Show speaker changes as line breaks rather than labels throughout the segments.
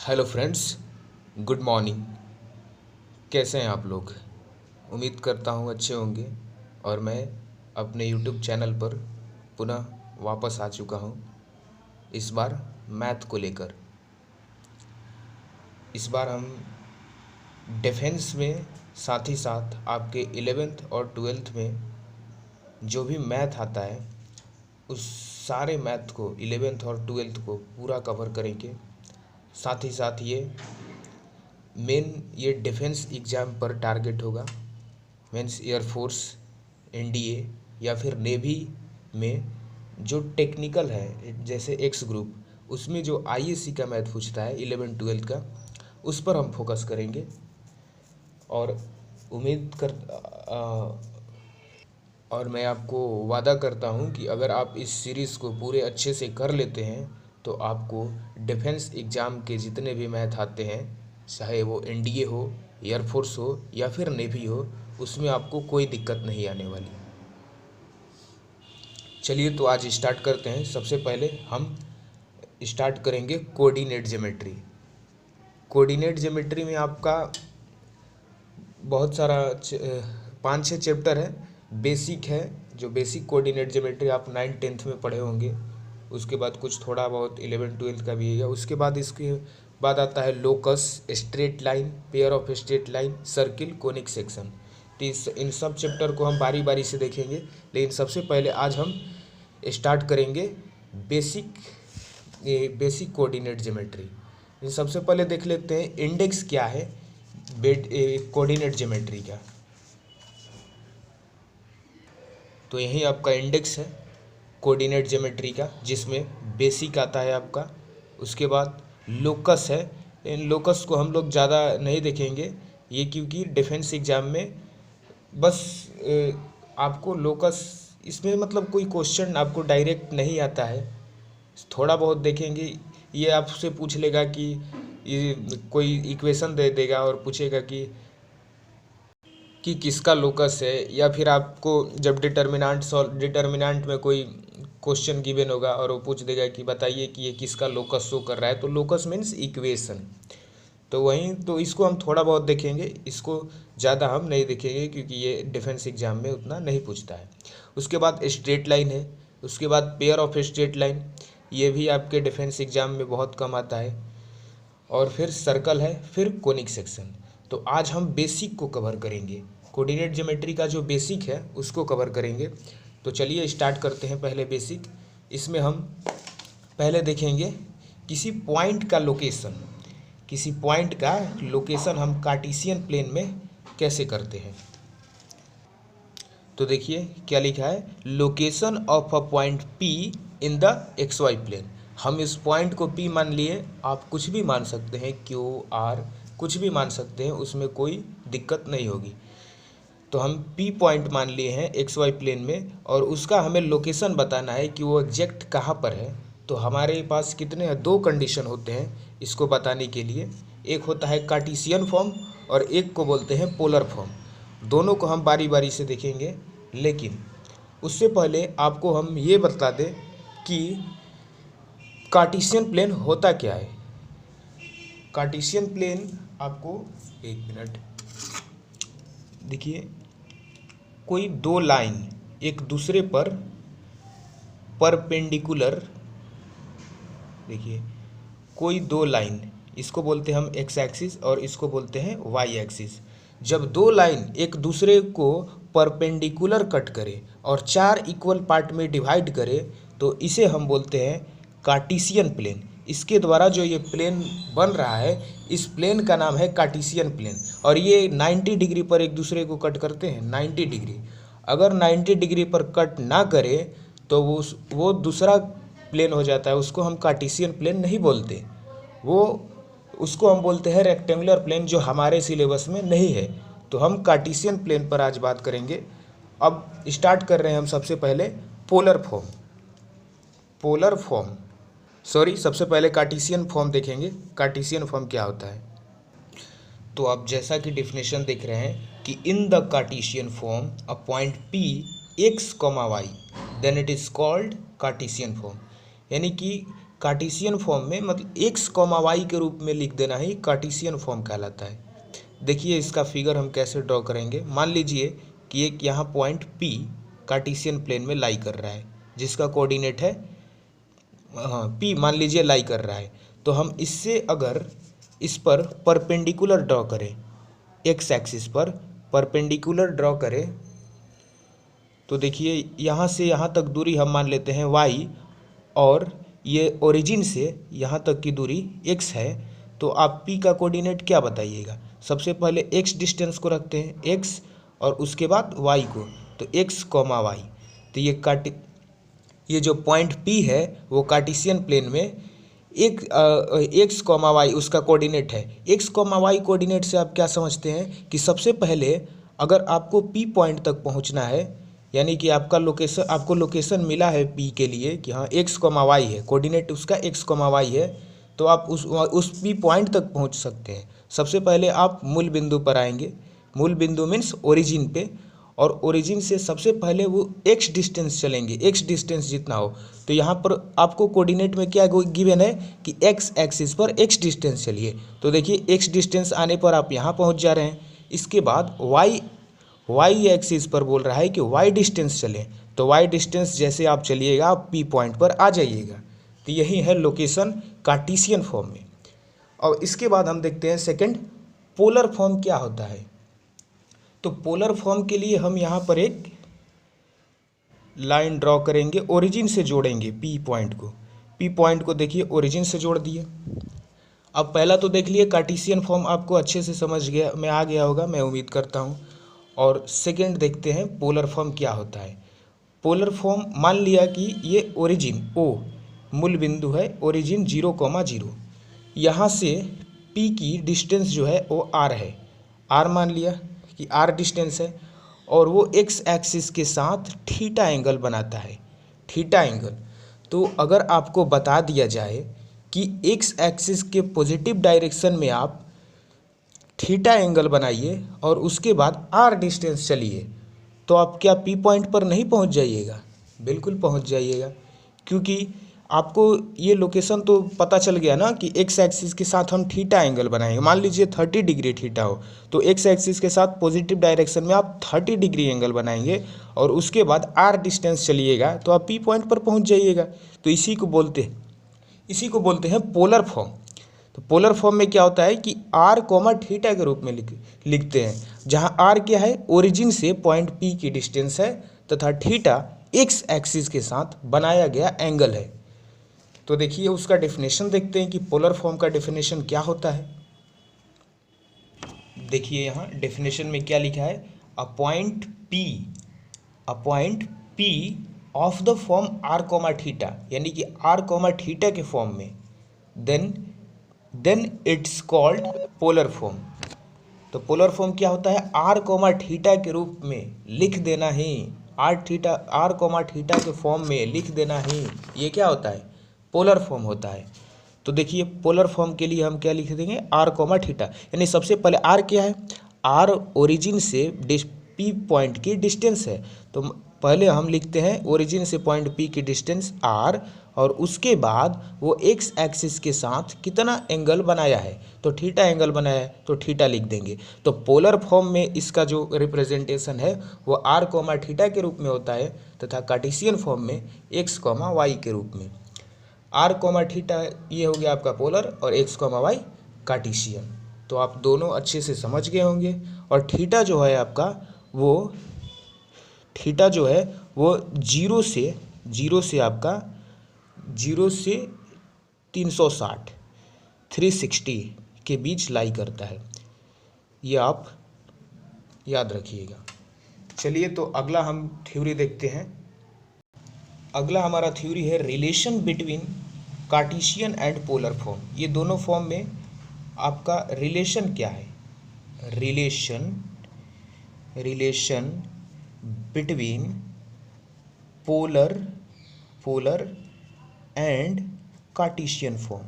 Hello friends, good morning. कैसे हैं आप लोग? उम्मीद करता हूँ अच्छे होंगे। और मैं अपने यूट्यूब चैनल पर पुनः वापस आ चुका हूँ, इस बार मैथ को लेकर। इस बार हम डिफेंस में साथ ही साथ आपके 11th और 12th में जो भी मैथ आता है उस सारे मैथ को 11th और 12th को पूरा कवर करेंगे। साथ ही साथ ये डिफेंस एग्ज़ाम पर टारगेट होगा। मीन्स एयरफोर्स, एनडीए या फिर नेवी में जो टेक्निकल है, जैसे एक्स ग्रुप, उसमें जो आईएससी का मैथ पूछता है 11 12 का, उस पर हम फोकस करेंगे। और उम्मीद कर और मैं आपको वादा करता हूँ कि अगर आप इस सीरीज़ को पूरे अच्छे से कर लेते हैं तो आपको डिफेंस एग्ज़ाम के जितने भी मैथ आते हैं, चाहे वो एनडीए हो, एयरफोर्स हो या फिर नेवी हो, उसमें आपको कोई दिक्कत नहीं आने वाली। चलिए तो आज स्टार्ट करते हैं। सबसे पहले हम स्टार्ट करेंगे कोऑर्डिनेट ज्योमेट्री। कोऑर्डिनेट ज्योमेट्री में आपका बहुत सारा 5-6 चैप्टर है। बेसिक है, जो बेसिक कोऑर्डिनेट ज्योमेट्री आप 9th-10th में पढ़े होंगे। उसके बाद कुछ थोड़ा बहुत 11th-12th का भी है। उसके बाद इसके बाद आता है locus, straight line, pair of straight line, circle, conic section. तो इन सब चैप्टर को हम बारी बारी से देखेंगे, लेकिन सबसे पहले आज हम स्टार्ट करेंगे बेसिक कोऑर्डिनेट ज्योमेट्री। सबसे पहले देख लेते हैं इंडेक्स क्या है कोऑर्डिनेट ज्योमेट्री का। तो यही आपका इंडेक्स है कोऑर्डिनेट ज्योमेट्री का, जिसमें बेसिक आता है आपका। उसके बाद लोकस है। इन लोकस को हम लोग ज़्यादा नहीं देखेंगे ये, क्योंकि डिफेंस एग्ज़ाम में बस आपको लोकस, इसमें मतलब कोई क्वेश्चन आपको डायरेक्ट नहीं आता है, थोड़ा बहुत देखेंगे। ये आपसे पूछ लेगा कि ये कोई इक्वेशन दे देगा और पूछेगा कि किसका लोकस है, या फिर आपको जब डिटर्मिनेंट में कोई क्वेश्चन गिवन होगा और वो पूछ देगा कि बताइए कि ये किसका लोकस शो कर रहा है, तो लोकस मीन्स इक्वेशन। तो वहीं तो इसको हम थोड़ा बहुत देखेंगे, इसको ज़्यादा हम नहीं देखेंगे क्योंकि ये डिफेंस एग्जाम में उतना नहीं पूछता है। उसके बाद स्ट्रेट लाइन है। उसके बाद पेयर ऑफ स्ट्रेट लाइन, ये भी आपके डिफेंस एग्जाम में बहुत कम आता है। और फिर सर्कल है, फिर कोनिक सेक्शन। तो आज हम बेसिक को कवर करेंगे, कोऑर्डिनेट ज्योमेट्री का जो बेसिक है उसको कवर करेंगे। तो चलिए स्टार्ट करते हैं पहले बेसिक। इसमें हम पहले देखेंगे किसी पॉइंट का लोकेशन। किसी पॉइंट का लोकेशन हम कार्टेशियन प्लेन में कैसे करते हैं। तो देखिए क्या लिखा है, location of a point P in the X Y plane. हम इस पॉइंट को पी मान लिए, आप कुछ भी मान सकते हैं, क्यू आर कुछ भी मान सकते हैं, उसमें कोई दिक्कत नहीं होगी। तो हम पी पॉइंट मान लिए हैं एक्स वाई प्लेन में, और उसका हमें लोकेशन बताना है कि वो एग्जैक्ट कहाँ पर है। तो हमारे पास कितने हैं, 2 कंडीशन होते हैं इसको बताने के लिए। एक होता है कार्टेशियन फॉर्म और एक को बोलते हैं पोलर फॉर्म। दोनों को हम बारी बारी से देखेंगे, लेकिन उससे पहले आपको हम ये बता दें कि कार्टेशियन प्लेन होता क्या है। कार्टेशियन प्लेन आपको, एक मिनट देखिए, कोई 2 लाइन एक दूसरे पर परपेंडिकुलर, देखिए कोई 2 लाइन, इसको बोलते हैं हम एक्स एक्सिस और इसको बोलते हैं वाई एक्सिस। जब 2 लाइन एक दूसरे को परपेंडिकुलर कट करे और 4 इक्वल पार्ट में डिवाइड करे, तो इसे हम बोलते हैं कार्टेशियन प्लेन। इसके द्वारा जो ये प्लेन बन रहा है, इस प्लेन का नाम है कार्टेशियन प्लेन। और ये 90 डिग्री पर एक दूसरे को कट करते हैं, 90 डिग्री। अगर 90 डिग्री पर कट ना करे तो वो दूसरा प्लेन हो जाता है, उसको हम कार्टेशियन प्लेन नहीं बोलते। वो उसको हम बोलते हैं रेक्टेंगुलर प्लेन, जो हमारे सिलेबस में नहीं है। तो हम कार्टेशियन प्लेन पर आज बात करेंगे। अब स्टार्ट कर रहे हैं हम सबसे पहले पोलर फॉर्म। सबसे पहले कार्टेशियन फॉर्म देखेंगे। कार्टेशियन फॉर्म क्या होता है, तो आप जैसा कि डिफिनेशन देख रहे हैं कि in the Cartesian form a point P X comma Y then it is called Cartesian form. यानी कि कार्टेशियन फॉर्म में मतलब एक्स कॉमा वाई के रूप में लिख देना ही कार्टेशियन फॉर्म कहलाता है। देखिए इसका फिगर हम कैसे ड्रॉ करेंगे। मान लीजिए कि एक यहाँ पॉइंट P कार्टेशियन प्लेन में लाई कर रहा है, जिसका कोऑर्डिनेट है P मान लीजिए लाई कर रहा है। तो हम इससे अगर इस पर परपेंडिकुलर ड्रॉ करें, एक्स एक्सिस पर परपेंडिकुलर ड्रॉ करें, तो देखिए यहाँ से यहाँ तक दूरी हम मान लेते हैं y, और ये ओरिजिन से यहाँ तक की दूरी x है। तो आप p का कोऑर्डिनेट क्या बताइएगा। सबसे पहले x डिस्टेंस को रखते हैं, x, और उसके बाद y को, तो x कॉमा y। तो ये जो पॉइंट P है वो कार्टेशियन प्लेन में एक एक्स कॉमा वाई उसका कोऑर्डिनेट है। एक्स कॉमा वाई कोऑर्डिनेट से आप क्या समझते हैं कि सबसे पहले अगर आपको P पॉइंट तक पहुंचना है, यानी कि आपको लोकेशन मिला है P के लिए कि हाँ एक्स कॉमा वाई है, कोऑर्डिनेट उसका एक्स कॉमा वाई है, तो आप उस P पॉइंट तक पहुंच सकते हैं। सबसे पहले आप मूल बिंदु पर आएंगे, मूल बिंदु मीन्स ओरिजिन पे, और ओरिजिन से सबसे पहले वो एक्स डिस्टेंस चलेंगे, एक्स डिस्टेंस जितना हो। तो यहाँ पर आपको कोऑर्डिनेट में क्या गिवन है कि एक्स एक्सिस पर एक्स डिस्टेंस चलिए। तो देखिए एक्स डिस्टेंस आने पर आप यहाँ पहुँच जा रहे हैं। इसके बाद वाई एक्सिस पर बोल रहा है कि वाई डिस्टेंस चलें, तो वाई डिस्टेंस जैसे आप चलिएगा आप P पॉइंट पर आ जाइएगा। तो यही है लोकेशन कार्टेशियन फॉर्म में। और इसके बाद हम देखते हैं सेकंड, पोलर फॉर्म क्या होता है। तो पोलर फॉर्म के लिए हम यहाँ पर एक लाइन ड्रॉ करेंगे, ओरिजिन से जोड़ेंगे P पॉइंट को देखिए ओरिजिन से जोड़ दिए। अब पहला तो देख लिए कार्टेशियन फॉर्म आपको अच्छे से समझ में आ गया होगा, मैं उम्मीद करता हूँ। और सेकंड देखते हैं पोलर फॉर्म क्या होता है। पोलर फॉर्म मान लिया कि ये ओरिजिन O मूल बिंदु है, ओरिजिन 0,0, यहाँ से P की डिस्टेंस जो है वो R है, R मान लिया कि R डिस्टेंस है, और वो एक्स एक्सिस के साथ थीटा एंगल बनाता है, थीटा एंगल। तो अगर आपको बता दिया जाए कि एक्स एक्सिस के पॉजिटिव डायरेक्शन में आप थीटा एंगल बनाइए और उसके बाद R डिस्टेंस चलिए, तो आप क्या P पॉइंट पर नहीं पहुंच जाइएगा? बिल्कुल पहुंच जाइएगा, क्योंकि आपको ये लोकेशन तो पता चल गया ना कि एक्स एक्सिस के साथ हम थीटा एंगल बनाएंगे। मान लीजिए 30 डिग्री थीटा हो, तो एक्स एक्सिस के साथ पॉजिटिव डायरेक्शन में आप 30 डिग्री एंगल बनाएंगे, और उसके बाद R डिस्टेंस चलिएगा तो आप P पॉइंट पर पहुंच जाइएगा। तो इसी को बोलते हैं पोलर फॉर्म। तो पोलर फॉर्म में क्या होता है कि R कॉमा थीटा के रूप में लिखते हैं, जहाँ R क्या है, ओरिजिन से पॉइंट P की डिस्टेंस है, तथा थीटा एक्स एक्सिस के साथ बनाया गया एंगल है। तो देखिए उसका डेफिनेशन देखते हैं कि पोलर फॉर्म का डेफिनेशन क्या होता है। देखिए यहाँ डेफिनेशन में क्या लिखा है, a point P of the form R comma theta, यानी कि R कॉमा थीटा के फॉर्म में, then it's called polar form. तो पोलर फॉर्म क्या होता है, R कॉमा थीटा के रूप में लिख देना ही, R कॉमा थीटा के फॉर्म में लिख देना ही, ये क्या होता है, पोलर फॉर्म होता है। तो देखिए पोलर फॉर्म के लिए हम क्या लिख देंगे, R कॉमा थीटा, यानी सबसे पहले R क्या है, R ओरिजिन से P पॉइंट की डिस्टेंस है। तो पहले हम लिखते हैं ओरिजिन से पॉइंट P की डिस्टेंस R, और उसके बाद वो एक्स एक्सिस के साथ कितना एंगल बनाया है, तो थीटा एंगल बनाया है, तो थीटा लिख देंगे। तो पोलर फॉर्म में इसका जो रिप्रेजेंटेशन है वो R कॉमा थीटा के रूप में होता है, तथा कार्टेशियन फॉर्म में एक्स कॉमा वाई के रूप में। R कॉमा थीटा ये हो गया आपका पोलर, और एक्स कॉमा वाई कार्टेशियन। तो आप दोनों अच्छे से समझ गए होंगे। और थीटा जो है आपका वो जीरो से आपका 0 से 360 के बीच लाई करता है, ये आप याद रखिएगा। चलिए तो अगला हम थ्योरी देखते हैं। अगला हमारा थ्योरी है relation between Cartesian and polar form. ये दोनों फॉर्म में आपका रिलेशन क्या है, relation between polar and Cartesian form.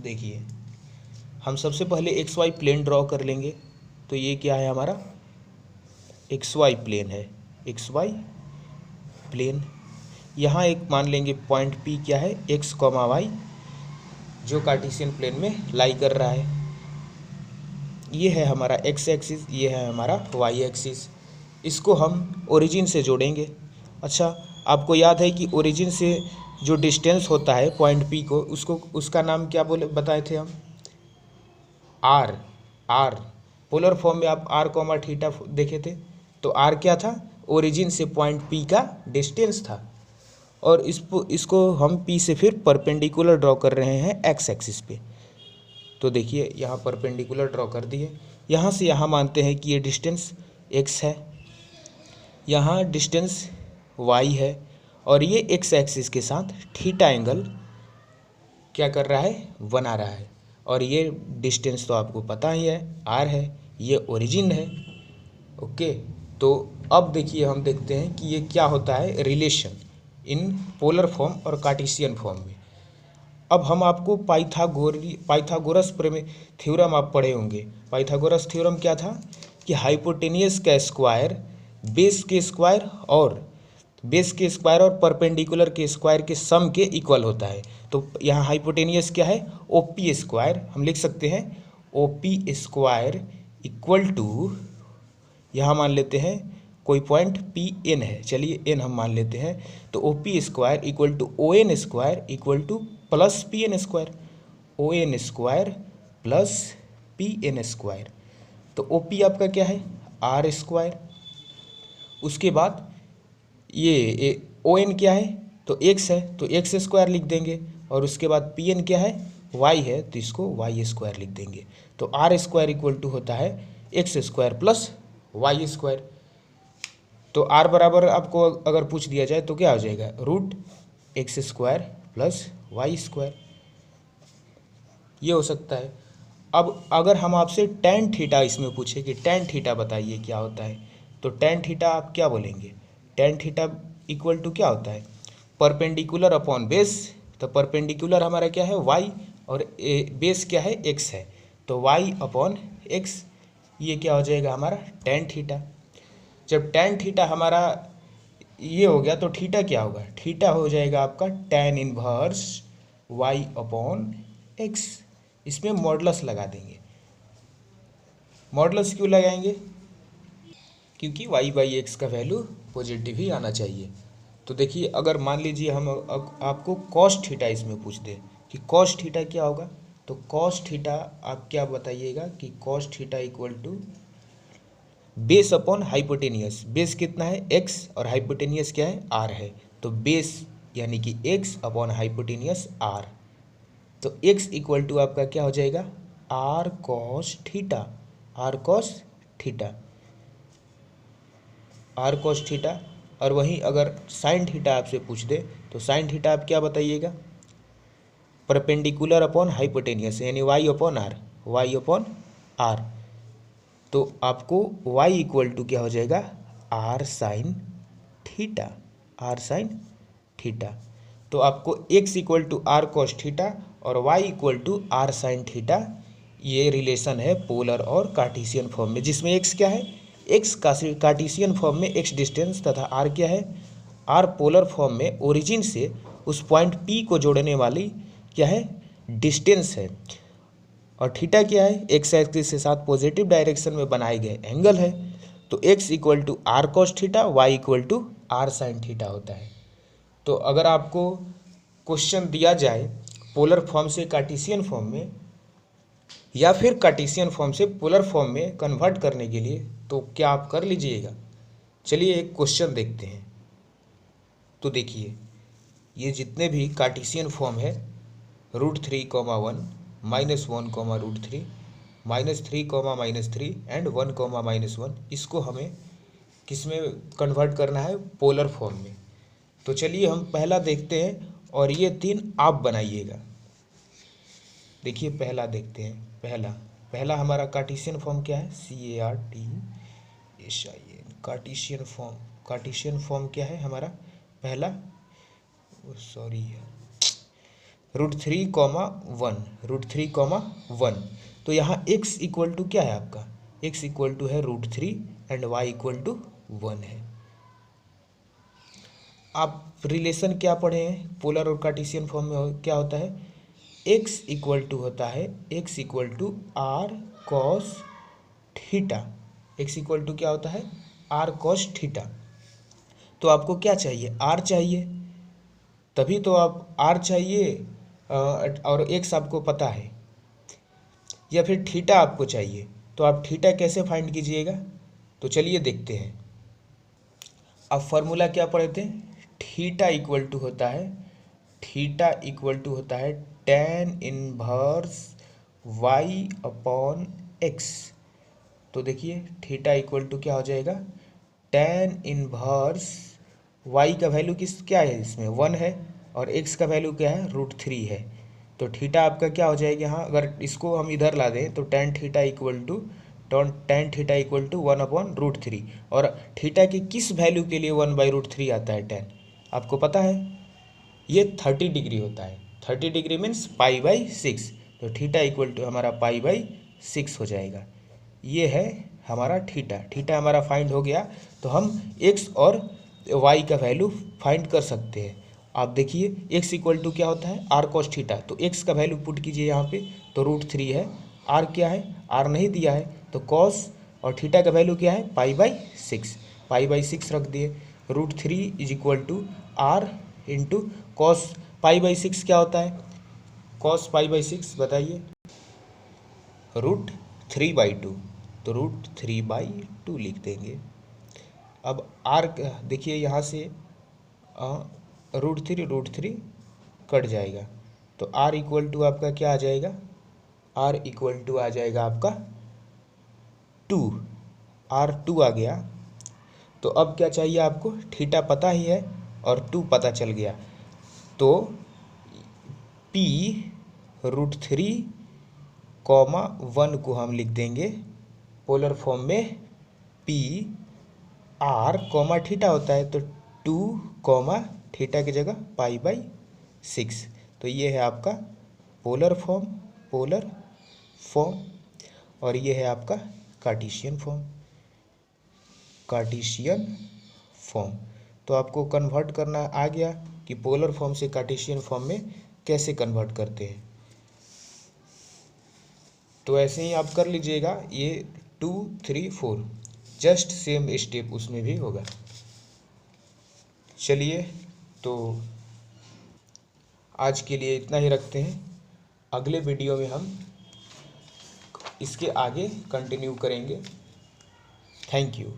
देखिए हम सबसे पहले एक्स वाई प्लेन ड्रॉ कर लेंगे। तो ये क्या है हमारा एक्स वाई प्लेन है, एक्स वाई प्लेन। यहाँ एक मान लेंगे पॉइंट पी क्या है, एक्स कॉमा वाई, जो कार्टेशियन प्लेन में लाई कर रहा है। ये है हमारा एक्स एक्सिस, ये है हमारा वाई एक्सिस। इसको हम ओरिजिन से जोड़ेंगे। अच्छा, आपको याद है कि ओरिजिन से जो डिस्टेंस होता है पॉइंट पी को, उसका नाम क्या बोले बताए थे हम, आर। आर पोलर फॉर्म में आप आर कॉमा थीटा देखे थे, तो आर क्या था, ओरिजिन से पॉइंट पी का डिस्टेंस था। और इसको हम पी से फिर परपेंडिकुलर ड्रॉ कर रहे हैं एक्स एक्सिस पे। तो देखिए यहाँ परपेंडिकुलर ड्रॉ कर दिए, यहाँ से यहाँ मानते हैं कि ये डिस्टेंस एक्स है, यहाँ डिस्टेंस वाई है, और ये एक्स एक्सिस के साथ थीटा एंगल क्या कर रहा है, बना रहा है। और ये डिस्टेंस तो आपको पता ही है, आर है, ये ओरिजिन है। ओके, तो अब देखिए हम देखते हैं कि ये क्या होता है रिलेशन इन पोलर फॉर्म और कार्टेशियन फॉर्म में। अब हम आपको पाइथागोरस थ्योरम आप पढ़े होंगे। पाइथागोरस थ्योरम क्या था कि हाइपोटेनियस का स्क्वायर बेस के स्क्वायर और परपेंडिकुलर के स्क्वायर के सम के इक्वल होता है। तो यहाँ हाइपोटेनियस क्या है, ओपी स्क्वायर, हम लिख सकते हैं ओपी स्क्वायर इक्वल टू, यहाँ मान लेते हैं कोई पॉइंट पी एन है, चलिए एन हम मान लेते हैं, तो O P square equal to O N square equal to plus P N square, O N square plus P N square. तो ओ पी आपका क्या है, आर स्क्वायर। उसके बाद ये ओ एन क्या है, तो एक्स है, तो एक्स स्क्वायर लिख देंगे। और उसके बाद पी एन क्या है, वाई है, तो इसको वाई स्क्वायर लिख देंगे। तो आर स्क्वायर इक्वल टू होता है X square plus Y square. तो आर बराबर आपको अगर पूछ दिया जाए तो क्या हो जाएगा, root X square plus Y square, ये हो सकता है। अब अगर हम आपसे टेन थीटा इसमें पूछे कि टेन थीटा बताइए क्या होता है, तो टेन थीटा आप क्या बोलेंगे, टेन थीटा इक्वल टू क्या होता है, परपेंडिकुलर अपॉन बेस। तो परपेंडिकुलर हमारा क्या है, वाई, और बेस क्या है, एक्स है, तो वाई अपॉन एक्स, ये क्या हो जाएगा हमारा टेन थीटा। जब टेन थीटा हमारा ये हो गया तो थीटा क्या होगा, थीटा हो जाएगा आपका tan inverse Y upon X. इसमें मॉडुलस लगा देंगे। मॉडुलस क्यों लगाएंगे, क्योंकि वाई बाई एक्स का वैल्यू पॉजिटिव ही आना चाहिए। तो देखिए अगर मान लीजिए हम आपको कॉस थीटा इसमें पूछ दे कि कॉस थीटा क्या होगा, तो कॉस थीटा आप क्या बताइएगा कि cos theta equal to base upon hypotenuse. Base कितना है, एक्स, और हाइपोटेनियस क्या है, आर है, तो बेस यानी कि एक्स अपॉन हाइपोटेनियस आर। तो एक्स इक्वल टू आपका क्या हो जाएगा, R cos theta, R cos theta, R cos theta. और वहीं अगर साइन थीटा आपसे पूछ दे तो साइन थीटा आप क्या बताइएगा, परपेंडिकुलर अपॉन हाइपोटेनियस यानी Y upon R, Y upon R. तो आपको y इक्वल टू क्या हो जाएगा, R sine theta, R sine theta. तो आपको x equal to R cos theta और y equal to R sine theta, ये रिलेशन है पोलर और कार्टेशियन फॉर्म में, जिसमें x क्या है, x कार्टेशियन फॉर्म में x डिस्टेंस तथा r क्या है, r पोलर फॉर्म में ओरिजिन से उस पॉइंट P को जोड़ने वाली क्या है, डिस्टेंस है। और थीटा क्या है, एक्स एक्सिस के साथ पॉजिटिव डायरेक्शन में बनाए गए एंगल है। तो x equal to R cos theta, Y equal to R sine theta होता है। तो अगर आपको क्वेश्चन दिया जाए पोलर फॉर्म से कार्टेशियन फॉर्म में या फिर कार्टेशियन फॉर्म से पोलर फॉर्म में कन्वर्ट करने के लिए, तो क्या आप कर लीजिएगा। चलिए एक क्वेश्चन देखते हैं। तो देखिए ये जितने भी कार्टेशियन फॉर्म है, √3, 1 -1, √3, -3, -3 एंड 1, -1, इसको हमें किस में कन्वर्ट करना है, पोलर फॉर्म में। तो चलिए हम पहला देखते हैं और ये तीन आप बनाइएगा। देखिए पहला देखते हैं, पहला हमारा कार्टेशियन फॉर्म क्या है, CARTESIAN, कार्टेशियन फॉर्म क्या है हमारा पहला, सॉरी √3, 1, तो यहाँ x इक्वल टू क्या है आपका, x इक्वल टू है √3 एंड y इक्वल टू 1 है। आप रिलेशन क्या पढ़े हैं पोलर और कार्टेशियन फॉर्म में? क्या होता है? x इक्वल टू होता है x equal to R cos theta. x equal to क्या होता है? R cos theta. तो आपको क्या चाहिए? r चाहिए, तभी तो आप r चाहिए और x आपको पता है, या फिर थीटा आपको चाहिए। तो आप थीटा कैसे फाइंड कीजिएगा? तो चलिए देखते हैं। अब फॉर्मूला क्या पढ़े थे? थीटा इक्वल टू होता है tan inverse y upon x। तो देखिए थीटा इक्वल टू क्या हो जाएगा? tan इनवर्स y का वैल्यू क्या है? इसमें 1 है, और x का वैल्यू क्या है? √3 है। तो थीटा आपका क्या हो जाएगा यहाँ? अगर इसको हम इधर ला दें तो tan theta equal to 1 upon √3। और थीटा की किस वैल्यू के लिए 1/√3 आता है tan? आपको पता है? ये 30 डिग्री होता है। 30 डिग्री मीन्स π/6। तो थीटा इक्वल टू हमारा π/6 हो जाएगा। ये है हमारा थीटा। थीटा हमारा फाइंड हो गया, तो हम x और y का वैल्यू फाइंड कर सकते हैं। आप देखिए x इक्वल टू क्या होता है? R cos theta. तो x का वैल्यू पुट कीजिए यहाँ पे, तो √3 है। r क्या है? r नहीं दिया है, तो कॉस, और थीटा का वैल्यू क्या है? π/6। π/6 रख दिए। √3 is equal to R into cos π/6 क्या होता है? कॉस π/6 बताइए? √3/2। तो √3/2 लिख देंगे। अब आर देखिए यहाँ से √3 कट जाएगा, तो आर इक्वल टू आपका क्या आ जाएगा? आर इक्वल टू आ जाएगा आपका 2। R2 आ गया। तो अब क्या चाहिए आपको? थीटा पता ही है और 2 पता चल गया, तो P √3, 1 को हम लिख देंगे पोलर फॉर्म में P R, थीटा होता है, तो 2, थीटा की जगह π/6। तो ये है आपका पोलर फॉर्म, और ये है आपका कार्टेशियन फॉर्म। तो आपको कन्वर्ट करना आ गया कि पोलर फॉर्म से कार्टेशियन फॉर्म में कैसे कन्वर्ट करते हैं। तो ऐसे ही आप कर लीजिएगा, ये 2, 3, 4 जस्ट सेम स्टेप उसमें भी होगा। चलिए, तो आज के लिए इतना ही रखते हैं। अगले वीडियो में हम इसके आगे कंटिन्यू करेंगे। Thank you.